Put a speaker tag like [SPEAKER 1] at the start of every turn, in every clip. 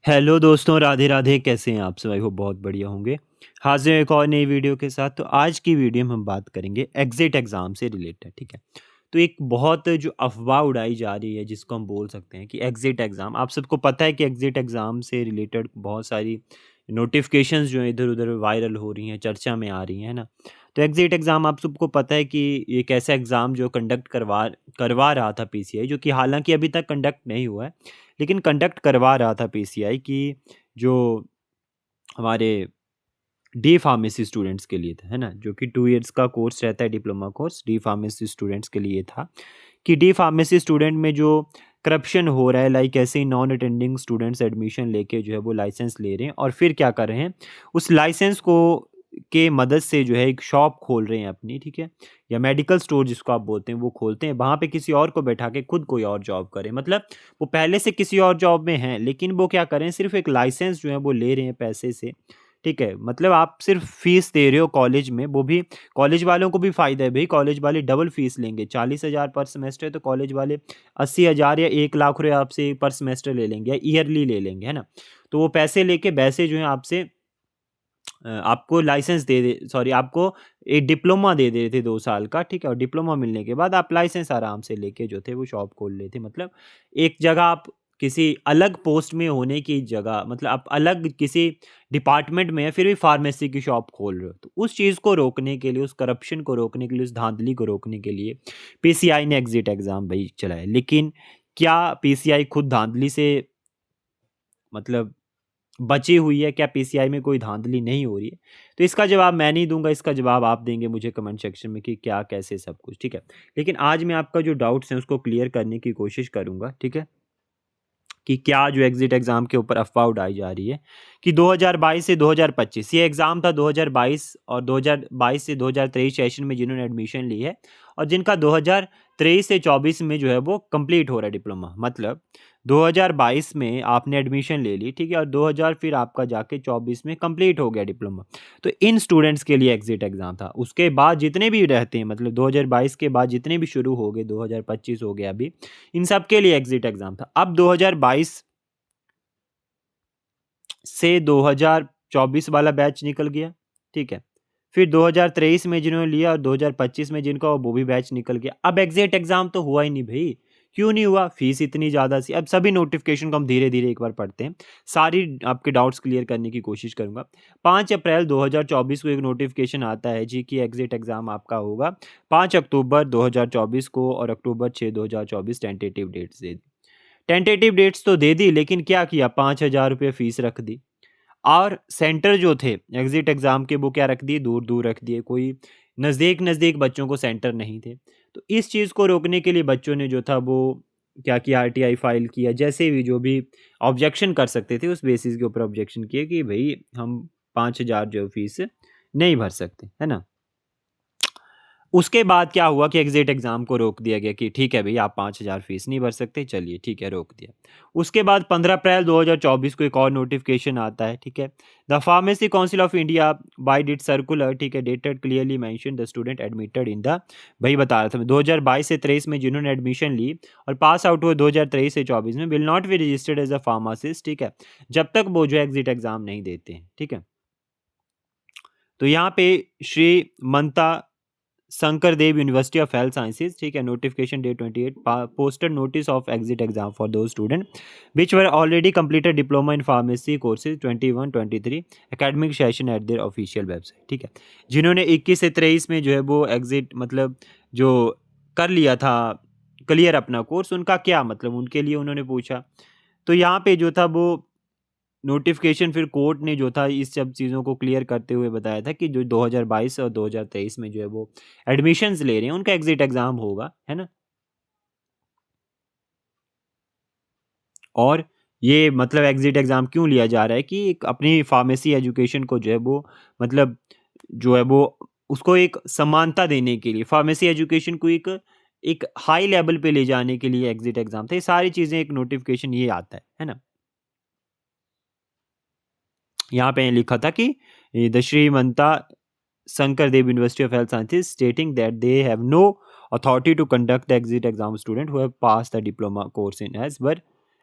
[SPEAKER 1] Hello दोस्तों, राधे राधे। कैसे हैं आप सब? आई होप बहुत बढ़िया होंगे। हाजिर हैं एक और नई वीडियो के साथ। तो आज की वीडियो में हम बात करेंगे एग्जिट एग्ज़ाम से रिलेटेड, ठीक है। तो एक बहुत जो अफवाह उड़ाई जा रही है, जिसको हम बोल सकते हैं कि एग्जिट एग्ज़ाम, आप सबको पता है कि एग्जिट एग्ज़ाम से रिलेटेड बहुत सारी नोटिफिकेशंस जो हैं इधर उधर वायरल हो रही हैं, चर्चा में आ रही हैं, है ना। तो एग्जिट एग्ज़ाम आप सबको पता है कि एक ऐसा एग्ज़ाम जो कंडक्ट करवा करवा रहा था पीसीआई, जो कि हालांकि अभी तक कंडक्ट नहीं हुआ है, लेकिन कंडक्ट करवा रहा था पीसीआई की जो हमारे डी फार्मेसी स्टूडेंट्स के लिए था, है ना? जो कि 2 इयर्स का कोर्स रहता है, diploma course D pharmacy students के लिए था कि डी फार्मेसी स्टूडेंट में जो करप्शन हो रहा है, लाइक ऐसे ही नॉन अटेंडिंग स्टूडेंट्स एडमिशन लेके जो है वो लाइसेंस ले रहे हैं और फिर क्या कर रहे हैं, उस लाइसेंस को के मदद से जो है एक शॉप खोल रहे हैं अपनी, ठीक है? या मेडिकल स्टोर जिसको आप बोलते हैं वो खोलते हैं, वहाँ पे किसी और को बैठा के खुद कोई और जॉब करें। मतलब वो पहले से किसी और जॉब में हैं, लेकिन वो क्या करें, सिर्फ़ एक लाइसेंस जो है वो ले रहे हैं पैसे से, ठीक है? मतलब आप सिर्फ़ फ़ीस दे रहे हो कॉलेज में, वो भी कॉलेज वालों को भी फ़ायदा है भई, कॉलेज वाले डबल फ़ीस लेंगे। 40,000 पर सेमेस्टर है तो कॉलेज वाले 80,000 या 1 लाख रुपए आपसे पर सेमेस्टर ले लेंगे या ईयरली ले लेंगे, है ना? तो वो पैसे लेके वैसे जो है आपसे आपको लाइसेंस दे सॉरी, आपको एक डिप्लोमा दे देते 2 साल का, ठीक है? और डिप्लोमा मिलने के बाद आप लाइसेंस आराम से लेके जो थे वो शॉप खोल लेते। मतलब एक जगह आप किसी अलग पोस्ट में होने की जगह, मतलब आप अलग किसी डिपार्टमेंट में हैं, फिर भी फार्मेसी की शॉप खोल रहे हो। तो उस चीज़ को रोकने के लिए, उस करप्शन को रोकने के लिए, उस धांधली को रोकने के लिए पीसीआई ने एग्ज़िट एग्ज़ाम भई चलाया। लेकिन क्या पीसीआई खुद धांधली से मतलब बची हुई है? क्या पीसीआई में कोई धांधली नहीं हो रही है? तो इसका जवाब मैं नहीं दूँगा, इसका जवाब आप देंगे मुझे कमेंट सेक्शन में कि क्या, कैसे, सब कुछ, ठीक है? लेकिन आज मैं आपका जो डाउट्स हैं उसको क्लियर करने की कोशिश करूँगा, ठीक है? कि क्या जो एग्ज़िट एग्ज़ाम के ऊपर अफ़वाह उड़ाई जा रही है कि 2022 से 2025 ये एग्ज़ाम था। 2022 और 2022 से 2023 सेशन में जिन्होंने एडमिशन ली है और जिनका 2023 से 24 में जो है वो कंप्लीट हो रहा है डिप्लोमा। मतलब 2022 में आपने एडमिशन ले ली, ठीक है? और 2000 फिर आपका जाके 24 में कंप्लीट हो गया डिप्लोमा। तो इन स्टूडेंट्स के लिए एग्ज़िट एग्ज़ाम था। उसके बाद जितने भी रहते हैं, मतलब 2022 के बाद जितने भी शुरू हो गए, 2025 हो गया अभी, इन सब के लिए एग्ज़िट एग्ज़ाम था। अब 2022 से 2024 वाला बैच निकल गया, ठीक है? फिर 2023 में जिन्होंने लिया और 2025 में जिनका वो भी बैच निकल गया। अब एग्ज़िट एग्ज़ाम तो हुआ ही नहीं भई। क्यों नहीं हुआ? फ़ीस इतनी ज़्यादा सी। अब सभी नोटिफ़िकेशन को हम धीरे-धीरे एक बार पढ़ते हैं। सारी आपके डाउट्स क्लियर करने की कोशिश करूँगा। 5 अप्रैल 2024 को एक नोटिफ़िकेशन आता है जी कि एग्ज़िट एग्ज़ाम आपका होगा 5 अक्टूबर 2024 को और अक्टूबर 6, 2024 टेंटेटिव डेट्स दे दी। टेंटेटिव डेट्स तो दे दी, लेकिन क्या किया, ₹5000 फ़ीस रख दी। और सेंटर जो थे एग्ज़िट एग्ज़ाम के वो क्या रख दिए, दूर-दूर रख दिए। कोई नज़दीक-नज़दीक बच्चों को सेंटर नहीं थे। तो इस चीज़ को रोकने के लिए बच्चों ने जो था वो क्या किया, आरटीआई फ़ाइल किया। जैसे भी जो भी ऑब्जेक्शन कर सकते थे उस बेसिस के ऊपर ऑब्जेक्शन किए कि भई हम 5000 जो फ़ीस नहीं भर सकते, है ना? उसके बाद क्या हुआ कि एग्ज़िट एग्ज़ाम को रोक दिया गया कि ठीक है भई, आप 5000 फ़ीस नहीं भर सकते, चलिए ठीक है, रोक दिया। उसके बाद 15 अप्रैल 2024 को एक और नोटिफ़िकेशन आता है, ठीक है। The pharmacy council of India by it's circular, ठीक है, dated clearly mention the student admitted in the, वही बता रहा था मैं, 2022 से 23 में जिन्होंने एडमिशन ली और पास आउट हुए 2023 से 24 में, will not be registered as a pharmacist, ठीक है, जब तक वो जो एग्ज़िट एग्ज़ाम नहीं देते हैं, ठीक है। तो यहाँ पे Srimanta Sankardev university of health sciences, ठीक है, notification date 28 posted notice of exit exam for दो student which were already completed diploma in pharmacy courses 21-23 academic session at their official website, ठीक है। जिन्होंने 21 से 23 में जो है वो एग्जिट मतलब जो कर लिया था क्लियर अपना कोर्स, उनका क्या मतलब, उनके लिए उन्होंने पूछा। तो यहाँ पे जो था वो नोटिफ़िकेशन फिर कोर्ट ने जो था इस सब चीज़ों को क्लियर करते हुए बताया था कि जो 2022 और 2023 में जो है वो एडमिशन्स ले रहे हैं, उनका एग्ज़िट एग्ज़ाम होगा, है ना? और ये मतलब एग्ज़िट एग्ज़ाम क्यों लिया जा रहा है कि एक अपनी फार्मेसी एजुकेशन को जो है वो मतलब जो है वो उसको एक समानता देने के लिए, फार्मेसी एजुकेशन को एक एक हाई लेवल पे ले जाने के लिए एग्ज़िट एग्ज़ाम था। ये सारी चीज़ें एक नोटिफ़िकेशन ये आता है ना? यहाँ पे लिखा था कि the Srimanta Sankardev University of Health Sciences stating that they have no authority to conduct the exit exam student who have passed the diploma course in as per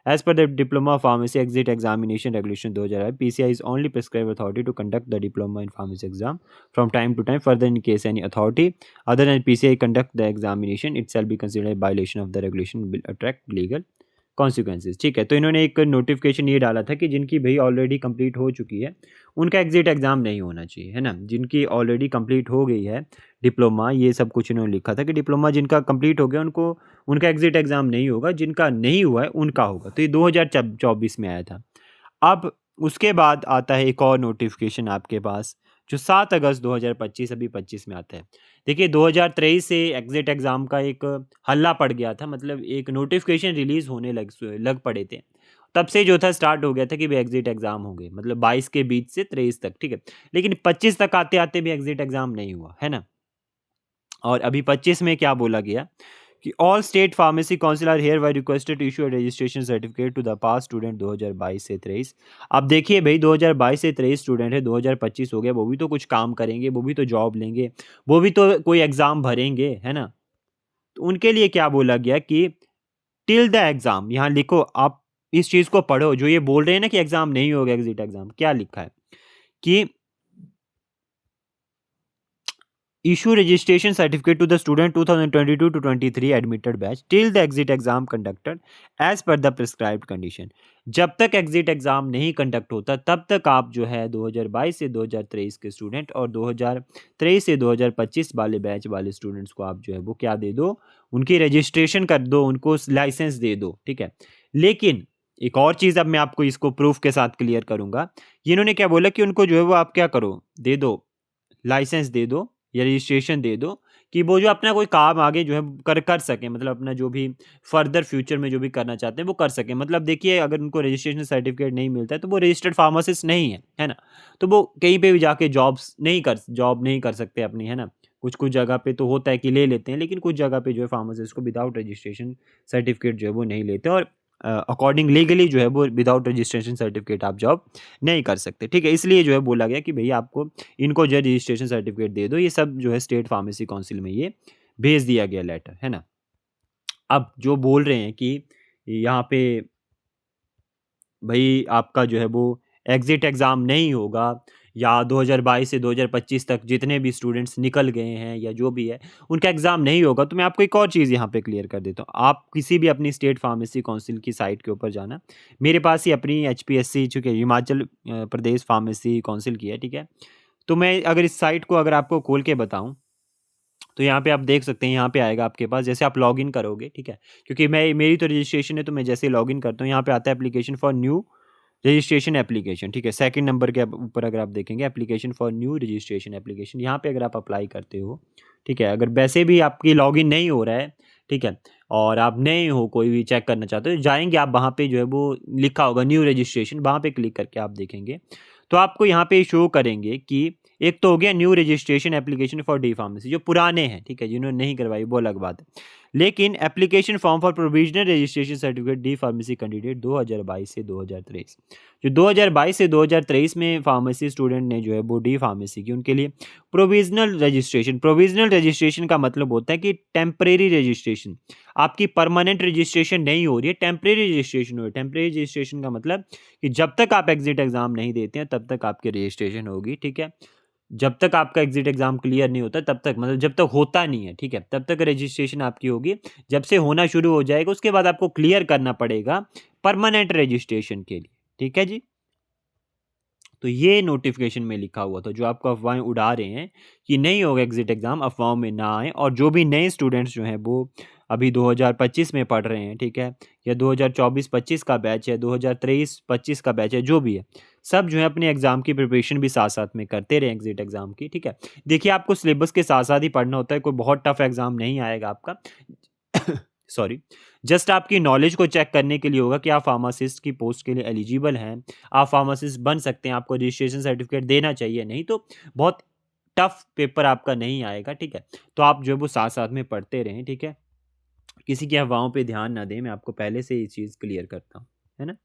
[SPEAKER 1] As per the Diploma of Pharmacy Exit Examination Regulation 2000, PCI is only prescribed authority to conduct the diploma in pharmacy exam from time to time. Further, in case any authority other than PCI conduct the examination, it shall be considered a violation of the regulation, will attract legal consequences. ठीक है, तो इन्होंने एक notification ये डाला था कि जिनकी भाई ऑलरेडी कंप्लीट हो चुकी है उनका एग्जिट एग्ज़ाम नहीं होना चाहिए, है ना। जिनकी ऑलरेडी कंप्लीट हो गई है डिप्लोमा, ये सब कुछ इन्होंने लिखा था कि डिप्लोमा जिनका कंप्लीट हो गया उनको उनका एग्जिट एग्ज़ाम नहीं होगा, जिनका नहीं हुआ है उनका होगा। तो ये 2024 में आया था। अब उसके बाद आता है एक और नोटिफिकेशन आपके पास जो 7 अगस्त 2025 अभी 25 में आता है। देखिए 2023 से एग्जिट एग्ज़ाम का एक हल्ला पड़ गया था, मतलब एक नोटिफिकेशन रिलीज़ होने लग पड़े थे। तब से जो था स्टार्ट हो गया था कि भाई एग्जिट एग्ज़ाम हो गए, मतलब 22 के बीच से 23 तक, ठीक है। लेकिन 25 तक आते-आते भी एग्जिट एग्ज़ाम नहीं हुआ, है ना। और अभी 25 में क्या बोला गया कि all state pharmacy council are hereby requested to issue a registration certificate to the pass student 2022 से 23। अब देखिए भाई 2022 से 23 स्टूडेंट है, 2025 हो गया, वो भी तो कुछ काम करेंगे, वो भी तो जॉब लेंगे, वो भी तो कोई एग्ज़ाम भरेंगे, है ना। तो उनके लिए क्या बोला गया कि टिल द एग्ज़ाम, यहाँ लिखो आप, इस चीज़ को पढ़ो जो ये बोल रहे हैं ना कि एग्ज़ाम नहीं होगा एग्जिट एग्ज़ाम, क्या लिखा है कि issue registration certificate to the student 2022 to 23 admitted batch till the exit exam conducted as per the prescribed condition। जब तक एग्जिट एग्ज़ाम नहीं कंडक्ट होता तब तक आप जो है 2022 से 2023 के स्टूडेंट और 2023 से 2025 वाले बैच वाले स्टूडेंट्स को आप जो है वो क्या दे दो, उनकी रजिस्ट्रेशन कर दो, उनको लाइसेंस दे दो, ठीक है। लेकिन एक और चीज़ अब मैं आपको इसको प्रूफ के साथ क्लियर करूँगा। इन्होंने क्या बोला कि उनको जो है वो आप क्या करो, दे दो, लाइसेंस दे दो या रजिस्ट्रेशन दे दो कि वो जो अपना कोई काम आगे जो है कर सकें, मतलब अपना जो भी फर्दर फ्यूचर में जो भी करना चाहते हैं वो कर सकें। मतलब देखिए अगर उनको रजिस्ट्रेशन सर्टिफिकेट नहीं मिलता है तो वो रजिस्टर्ड फार्मासिस्ट नहीं है ना। तो वो कहीं पे भी जाके जॉब नहीं कर सकते अपनी, है ना। कुछ जगह पे तो होता है कि ले लेते हैं, लेकिन कुछ जगह पे जो है फार्मासिस्ट को विदाउट रजिस्ट्रेशन सर्टिफिकेट जो है वो नहीं लेते, और अकॉर्डिंग लीगली जो है वो विदाउट रजिस्ट्रेशन सर्टिफिकेट आप जॉब नहीं कर सकते, ठीक है। इसलिए जो है बोला गया कि भैया आपको इनको जो है रजिस्ट्रेशन सर्टिफिकेट दे दो। ये सब जो है स्टेट फार्मेसी काउंसिल में ये भेज दिया गया लेटर, है ना। अब जो बोल रहे हैं कि यहाँ पे भाई आपका जो है वो एग्जिट एग्ज़ाम नहीं होगा, या 2022 से 2025 तक जितने भी स्टूडेंट्स निकल गए हैं या जो भी है उनका एग्ज़ाम नहीं होगा, तो मैं आपको एक और चीज़ यहाँ पे क्लियर कर देता हूँ। आप किसी भी अपनी स्टेट फार्मेसी काउंसिल की साइट के ऊपर जाना, मेरे पास ही अपनी HPSC चूँकि हिमाचल प्रदेश फार्मेसी काउंसिल की है, ठीक है। तो मैं अगर इस साइट को अगर आपको खोल के बताऊँ तो यहाँ पे आप देख सकते हैं, यहाँ पे आएगा आपके पास, जैसे आप लॉगिन करोगे, ठीक है। क्योंकि मेरी तो रजिस्ट्रेशन है, तो मैं जैसे लॉगिन करता हूँ यहाँ पे आता है application for new registration application, ठीक है। सेकंड नंबर के ऊपर अगर आप देखेंगे application for new registration application, यहाँ पे अगर आप अप्लाई करते हो, ठीक है। अगर वैसे भी आपकी लॉगिन नहीं हो रहा है, ठीक है, और आप नए हो, कोई भी चेक करना चाहते हो, जाएंगे आप वहाँ पे जो है वो लिखा होगा न्यू रजिस्ट्रेशन, वहाँ पे क्लिक करके आप देखेंगे तो आपको यहाँ पे शो करेंगे कि एक तो हो गया new registration application for D pharmacy, जो पुराने हैं, ठीक है, जिन्होंने नहीं करवाई वो अलग बात है। लेकिन application form for provisional registration certificate D pharmacy candidate 2022 से 2023, जो 2022 से 2023 में फार्मेसी स्टूडेंट ने जो है वो डी फार्मेसी की, उनके लिए प्रोविजनल रजिस्ट्रेशन का मतलब होता है कि टेम्परेरी रजिस्ट्रेशन, आपकी परमानेंट रजिस्ट्रेशन नहीं हो रही है, टेम्परेरी रजिस्ट्रेशन हो रही है। टेम्परेरी रजिस्ट्रेशन का मतलब कि जब तक आप एग्जिट एग्जाम नहीं देते हैं तब तक आपकी रजिस्ट्रेशन होगी, ठीक है। जब तक आपका एग्जिट एग्जाम क्लियर नहीं होता तब तक, मतलब जब तक होता नहीं है, ठीक है, तब तक रजिस्ट्रेशन आपकी होगी। जब से होना शुरू हो जाएगा उसके बाद आपको क्लियर करना पड़ेगा परमानेंट रजिस्ट्रेशन के लिए, ठीक है जी। तो ये नोटिफिकेशन में लिखा हुआ था। जो आपको अफवाहें उड़ा रहे हैं कि नहीं होगा एग्जिट एग्जाम, अफवाहों में ना आए। और जो भी नए स्टूडेंट्स जो हैं वो अभी 2025 में पढ़ रहे हैं, ठीक है, या 2024-25 का बैच है, 2023-25 का बैच है, जो भी है, सब जो है अपने एग्जाम की प्रिपरेशन भी साथ साथ में करते रहे एग्जिट एग्जाम की, ठीक है। देखिए आपको सिलेबस के साथ साथ ही पढ़ना होता है, कोई बहुत टफ एग्जाम नहीं आएगा आपका सॉरी। जस्ट आपकी नॉलेज को चेक करने के लिए होगा कि आप फार्मासिस्ट की पोस्ट के लिए एलिजिबल हैं, आप फार्मासिस्ट बन सकते हैं, आपको रजिस्ट्रेशन सर्टिफिकेट देना चाहिए, नहीं तो बहुत टफ पेपर आपका नहीं आएगा, ठीक है। तो आप जो है वो साथ साथ में पढ़ते रहें, ठीक है, किसी की अफवाहों पे ध्यान ना दें। मैं आपको पहले से ये चीज़ क्लियर करता हूँ, है ना।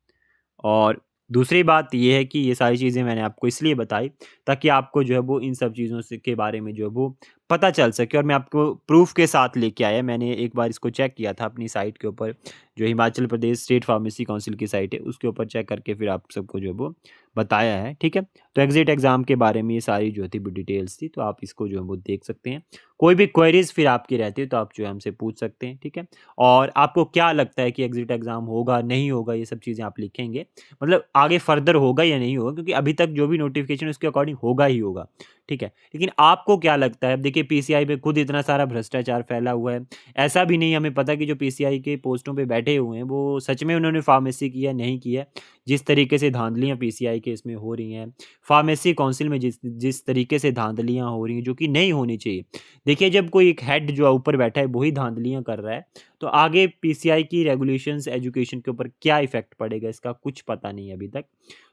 [SPEAKER 1] और दूसरी बात ये है कि ये सारी चीज़ें मैंने आपको इसलिए बताई ताकि आपको जो है वो इन सब चीज़ों से के बारे में जो है वो पता चल सके और मैं आपको प्रूफ़ के साथ लेके आया। मैंने एक बार इसको चेक किया था अपनी साइट के ऊपर, जो Himachal Pradesh state pharmacy council की साइट है, उसके ऊपर चेक करके फिर आप सबको जो है वो बताया है, ठीक है? तो एग्ज़िट एग्ज़ाम के बारे में ये सारी जो थी डिटेल्स थी, तो आप इसको जो है वो देख सकते हैं। कोई भी क्वेरीज़ फिर आपकी रहती है तो आप जो है हमसे पूछ सकते हैं, ठीक है? और आपको क्या लगता है कि एग्ज़िट एग्ज़ाम होगा, नहीं होगा, ये सब चीज़ें आप लिखेंगे। मतलब आगे फर्दर होगा या नहीं होगा, क्योंकि अभी तक जो भी नोटिफ़िकेशन है उसके अकॉर्डिंग होगा ही होगा, ठीक है? लेकिन आपको क्या लगता है? अब देखिए पीसीआई पे खुद इतना सारा भ्रष्टाचार फैला हुआ है। ऐसा भी नहीं हमें पता कि जो पीसीआई के पोस्टों पे बैठे हुए हैं वो सच में उन्होंने फार्मेसी की है, नहीं की है। जिस तरीके से धांधलियाँ पीसीआई के इसमें हो रही हैं, फार्मेसी काउंसिल में जिस जिस तरीके से धांधलियाँ हो रही हैं जो कि नहीं होनी चाहिए। देखिए जब कोई एक हेड जो ऊपर बैठा है वही धांधलियाँ कर रहा है, तो आगे पीसीआई की रेगुलेशंस एजुकेशन के ऊपर क्या इफ़ेक्ट पड़ेगा इसका कुछ पता नहीं है अभी तक।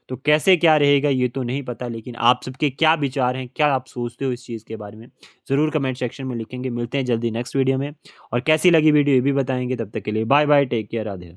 [SPEAKER 1] तो कैसे क्या रहेगा ये तो नहीं पता, लेकिन आप सबके क्या विचार हैं, क्या आप सोचते हो इस चीज़ के बारे में? ज़रूर कमेंट सेक्शन में लिखेंगे। मिलते हैं जल्दी नेक्स्ट वीडियो में, और कैसी लगी वीडियो ये भी बताएँगे। तब तक के लिए bye bye, take care, Radhe.